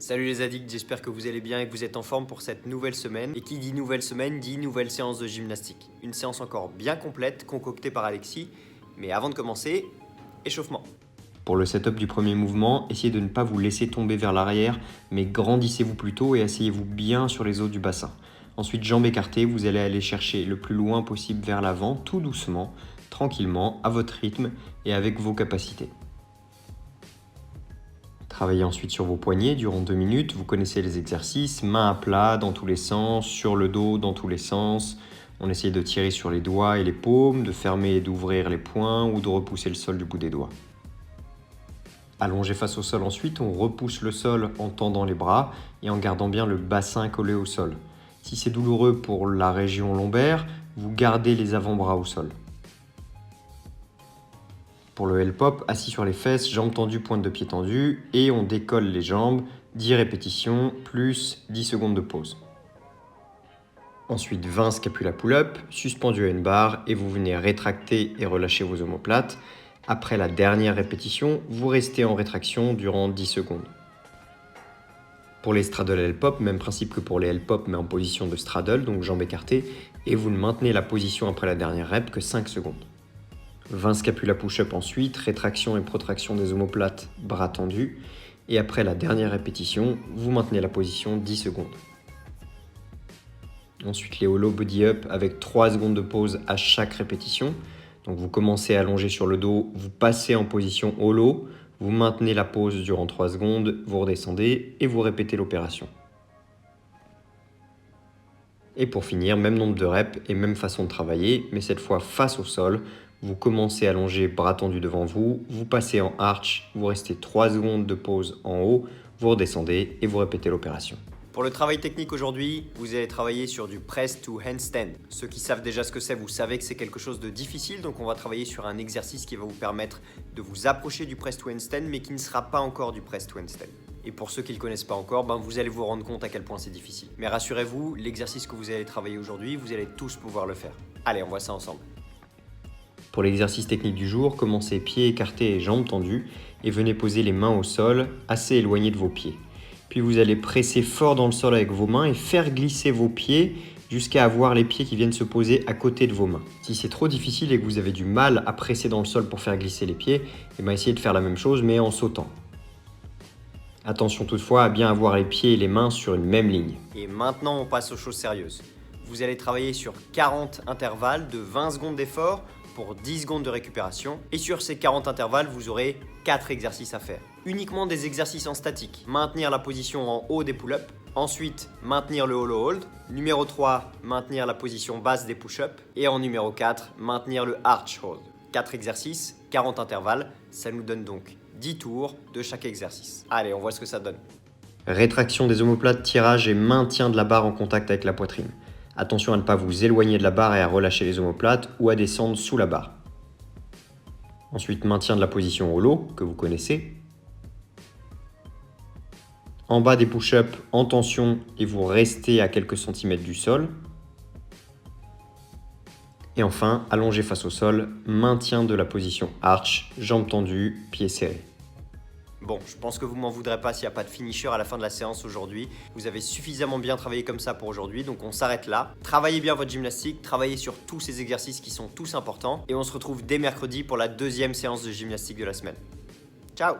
Salut les addicts, j'espère que vous allez bien et que vous êtes en forme pour cette nouvelle semaine. Et qui dit nouvelle semaine dit nouvelle séance de gymnastique. Une séance encore bien complète, concoctée par Alexis. Mais avant de commencer, échauffement. Pour le setup du premier mouvement, essayez de ne pas vous laisser tomber vers l'arrière, mais grandissez-vous plutôt et asseyez-vous bien sur les os du bassin. Ensuite, jambes écartées, vous allez aller chercher le plus loin possible vers l'avant, tout doucement, tranquillement, à votre rythme et avec vos capacités. Travaillez ensuite sur vos poignets durant 2 minutes. Vous connaissez les exercices, main à plat dans tous les sens, sur le dos dans tous les sens. On essaye de tirer sur les doigts et les paumes, de fermer et d'ouvrir les poings ou de repousser le sol du bout des doigts. Allongé face au sol ensuite, on repousse le sol en tendant les bras et en gardant bien le bassin collé au sol. Si c'est douloureux pour la région lombaire, vous gardez les avant-bras au sol. Pour le L-pop, assis sur les fesses, jambes tendues, pointe de pied tendue, et on décolle les jambes, 10 répétitions, plus 10 secondes de pause. Ensuite 20 scapula pull-up, suspendu à une barre, et vous venez rétracter et relâcher vos omoplates. Après la dernière répétition, vous restez en rétraction durant 10 secondes. Pour les straddle L-pop, même principe que pour les L-pop, mais en position de straddle, donc jambes écartées, et vous ne maintenez la position après la dernière rep que 5 secondes. 20 scapula push-up ensuite, rétraction et protraction des omoplates, bras tendus. Et après la dernière répétition, vous maintenez la position 10 secondes. Ensuite les holo body up avec 3 secondes de pause à chaque répétition. Donc vous commencez allongé sur le dos, vous passez en position holo, vous maintenez la pause durant 3 secondes, vous redescendez et vous répétez l'opération. Et pour finir, même nombre de reps et même façon de travailler, mais cette fois face au sol. Vous commencez allongé, bras tendus devant vous, vous passez en arch, vous restez 3 secondes de pause en haut, vous redescendez et vous répétez l'opération. Pour le travail technique aujourd'hui, vous allez travailler sur du press to handstand. Ceux qui savent déjà ce que c'est, vous savez que c'est quelque chose de difficile, donc on va travailler sur un exercice qui va vous permettre de vous approcher du press to handstand, mais qui ne sera pas encore du press to handstand. Et pour ceux qui ne le connaissent pas encore, vous allez vous rendre compte à quel point c'est difficile. Mais rassurez-vous, l'exercice que vous allez travailler aujourd'hui, vous allez tous pouvoir le faire. Allez, on voit ça ensemble. Pour l'exercice technique du jour, commencez pieds écartés et jambes tendues et venez poser les mains au sol, assez éloignées de vos pieds. Puis vous allez presser fort dans le sol avec vos mains et faire glisser vos pieds jusqu'à avoir les pieds qui viennent se poser à côté de vos mains. Si c'est trop difficile et que vous avez du mal à presser dans le sol pour faire glisser les pieds, essayez de faire la même chose mais en sautant. Attention toutefois à bien avoir les pieds et les mains sur une même ligne. Et maintenant, on passe aux choses sérieuses. Vous allez travailler sur 40 intervalles de 20 secondes d'effort pour 10 secondes de récupération. Et sur ces 40 intervalles, vous aurez 4 exercices à faire. Uniquement des exercices en statique. Maintenir la position en haut des pull-ups. Ensuite, maintenir le hollow hold. Numéro 3, maintenir la position basse des push-ups. Et en numéro 4, maintenir le arch hold. 4 exercices, 40 intervalles. Ça nous donne donc 10 tours de chaque exercice. Allez, on voit ce que ça donne. Rétraction des omoplates, tirage et maintien de la barre en contact avec la poitrine. Attention à ne pas vous éloigner de la barre et à relâcher les omoplates ou à descendre sous la barre. Ensuite, maintien de la position holo, que vous connaissez. En bas des push-ups, en tension et vous restez à quelques centimètres du sol. Et enfin, allongé face au sol, maintien de la position arch, jambes tendues, pieds serrés. Bon, je pense que vous m'en voudrez pas s'il n'y a pas de finisher à la fin de la séance aujourd'hui. Vous avez suffisamment bien travaillé comme ça pour aujourd'hui, donc on s'arrête là. Travaillez bien votre gymnastique, travaillez sur tous ces exercices qui sont tous importants. Et on se retrouve dès mercredi pour la deuxième séance de gymnastique de la semaine. Ciao!